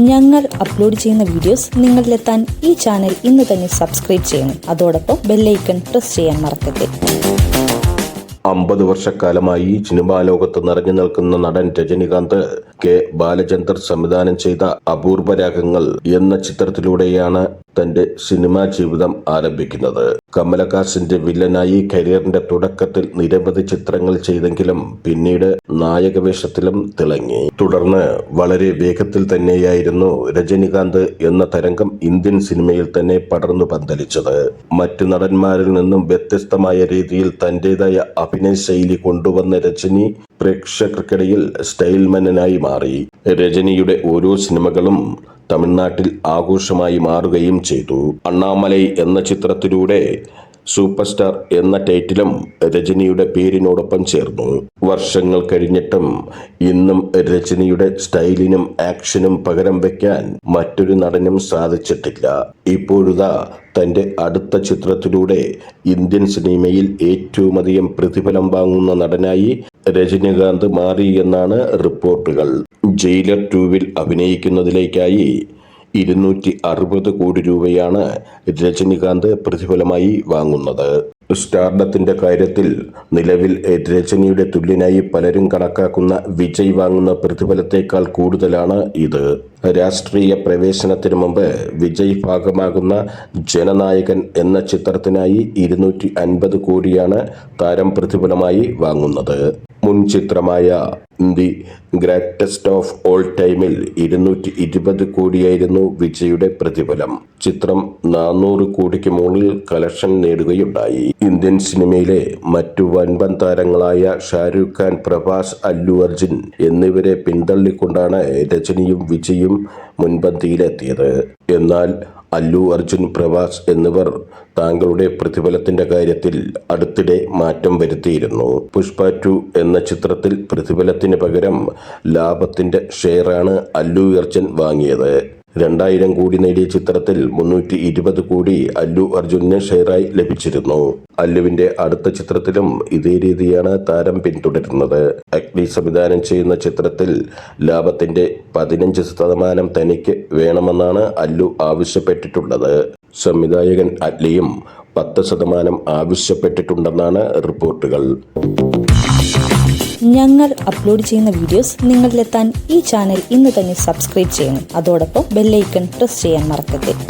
ഞങ്ങൾ അപ്ലോഡ് ചെയ്യുന്ന വീഡിയോസ് നിങ്ങളിലെത്താൻ ഈ ചാനൽ ഇന്ന് തന്നെ സബ്സ്ക്രൈബ് ചെയ്യണം. അതോടൊപ്പം ബെല്ലൈക്കൺ പ്രസ് ചെയ്യാൻ മറക്കരുത്. 50 വർഷക്കാലമായി സിനിമാ ലോകത്ത് നിറഞ്ഞു നിൽക്കുന്ന നടൻ രജനികാന്ത് കെ ബാലചന്ദർ സംവിധാനം ചെയ്ത അപൂർവ രാഗങ്ങൾ എന്ന ചിത്രത്തിലൂടെയാണ് തന്റെ സിനിമാ ജീവിതം ആരംഭിക്കുന്നത്. കമലഹാസന്റെ വില്ലനായി കരിയറിന്റെ തുടക്കത്തിൽ നിരവധി ചിത്രങ്ങൾ ചെയ്തെങ്കിലും പിന്നീട് നായകവേഷത്തിലും തിളങ്ങി. തുടർന്ന് വളരെ വേഗത്തിൽ തന്നെയായിരുന്നു രജനികാന്ത് എന്ന തരംഗം ഇന്ത്യൻ സിനിമയിൽ തന്നെ പടർന്നു പന്തലിച്ചത്. മറ്റു നടന്മാരിൽ നിന്നും വ്യത്യസ്തമായ രീതിയിൽ തന്റേതായ അഭിനയ ശൈലി കൊണ്ടുവന്ന രജനി പ്രേക്ഷകർക്കിടയിൽ സ്റ്റൈൽമാനായി മാറി. രജനിയുടെ ഓരോ സിനിമകളും തമിഴ്നാട്ടിൽ ആഘോഷമായി മാറുകയും ചെയ്തു. അണ്ണാമലൈ എന്ന ചിത്രത്തിലൂടെ സൂപ്പർ സ്റ്റാർ എന്ന ടൈറ്റിലും രജനിയുടെ പേരിനോടൊപ്പം ചേർന്നു. വർഷങ്ങൾ കഴിഞ്ഞിട്ടും ഇന്നും രജനിയുടെ സ്റ്റൈലിനും ആക്ഷനും പകരം വയ്ക്കാൻ മറ്റൊരു നടനും സാധിച്ചിട്ടില്ല. ഇപ്പോഴിതാ തന്റെ അടുത്ത ചിത്രത്തിലൂടെ ഇന്ത്യൻ സിനിമയിൽ ഏറ്റവും അധികം പ്രതിഫലം വാങ്ങുന്ന നടനായി രജനികാന്ത് മാറി എന്നാണ് റിപ്പോർട്ടുകൾ. ജയിലർ 2 അഭിനയിക്കുന്നതിലേക്കായി 260 കോടി രൂപയാണ് രജനികാന്ത് പ്രതിഫലമായി വാങ്ങുന്നത്. സ്റ്റാർഡത്തിന്റെ കാര്യത്തിൽ നിലവിൽ രജനിയുടെ തുല്യനായി പലരും കണക്കാക്കുന്ന വിജയ് വാങ്ങുന്ന പ്രതിഫലത്തേക്കാൾ കൂടുതലാണ് ഇത്. രാഷ്ട്രീയ പ്രവേശനത്തിന് മുമ്പ് വിജയ് ഭാഗമാകുന്ന ജനനായകൻ എന്ന ചിത്രത്തിനായി 250 കോടിയാണ് താരം പ്രതിഫലമായി വാങ്ങുന്നത്. മുൻ ചിത്രമായ ദി ഗ്രേറ്റസ്റ്റ് ഓഫ് ഓൾ ടൈമിൽ 220 കോടിയായിരുന്നു വിജയുടെ പ്രതിഫലം. ചിത്രം 400 കോടിക്ക് മുകളിൽ കളക്ഷൻ നേടുകയുണ്ടായി. ഇന്ത്യൻ സിനിമയിലെ മറ്റു വൻപൻ താരങ്ങളായ ഷാരൂഖ് ഖാൻ, പ്രഭാസ്, അല്ലു അർജുൻ എന്നിവരെ പിന്തള്ളിക്കൊണ്ടാണ് രജനിയും വിജയും മുൻപന്തിയിലെത്തിയത്. എന്നാൽ അല്ലു അർജുൻ, പ്രഭാസ് എന്നിവർ തങ്ങളുടെ പ്രതിഫലത്തിന്റെ കാര്യത്തിൽ അടുത്തിടെ മാറ്റം വരുത്തിയിരുന്നു. പുഷ്പ 2 എന്ന ചിത്രത്തിൽ പ്രതിഫലത്തിന് പകരം ലാഭത്തിന്റെ ഷെയറാണ് അല്ലു അർജുൻ വാങ്ങിയത്. 2000 കോടി നേടിയ ചിത്രത്തിൽ 320 കോടി അല്ലു അർജുനന് ഷെയറായി ലഭിച്ചിരുന്നു. അല്ലുവിന്റെ അടുത്ത ചിത്രത്തിലും ഇതേ രീതിയാണ് താരം പിന്തുടരുന്നത്. അഗ്നി സംവിധാനം ചെയ്യുന്ന ചിത്രത്തിൽ ലാഭത്തിന്റെ 15% തനിക്ക് വേണമെന്നാണ് അല്ലു ആവശ്യപ്പെട്ടിട്ടുള്ളത്. സംവിധായകൻ അഗ്നിയും 10% ആവശ്യപ്പെട്ടിട്ടുണ്ടെന്നാണ് റിപ്പോർട്ടുകൾ. ഞങ്ങൾ അപ്ലോഡ് ചെയ്യുന്ന വീഡിയോസ് നിങ്ങളിലെത്താൻ ഈ ചാനൽ ഇന്ന് തന്നെ സബ്സ്ക്രൈബ് ചെയ്യണം. അതോടൊപ്പം ബെല്ലൈക്കൺ പ്രസ് ചെയ്യാൻ മറക്കരുത്.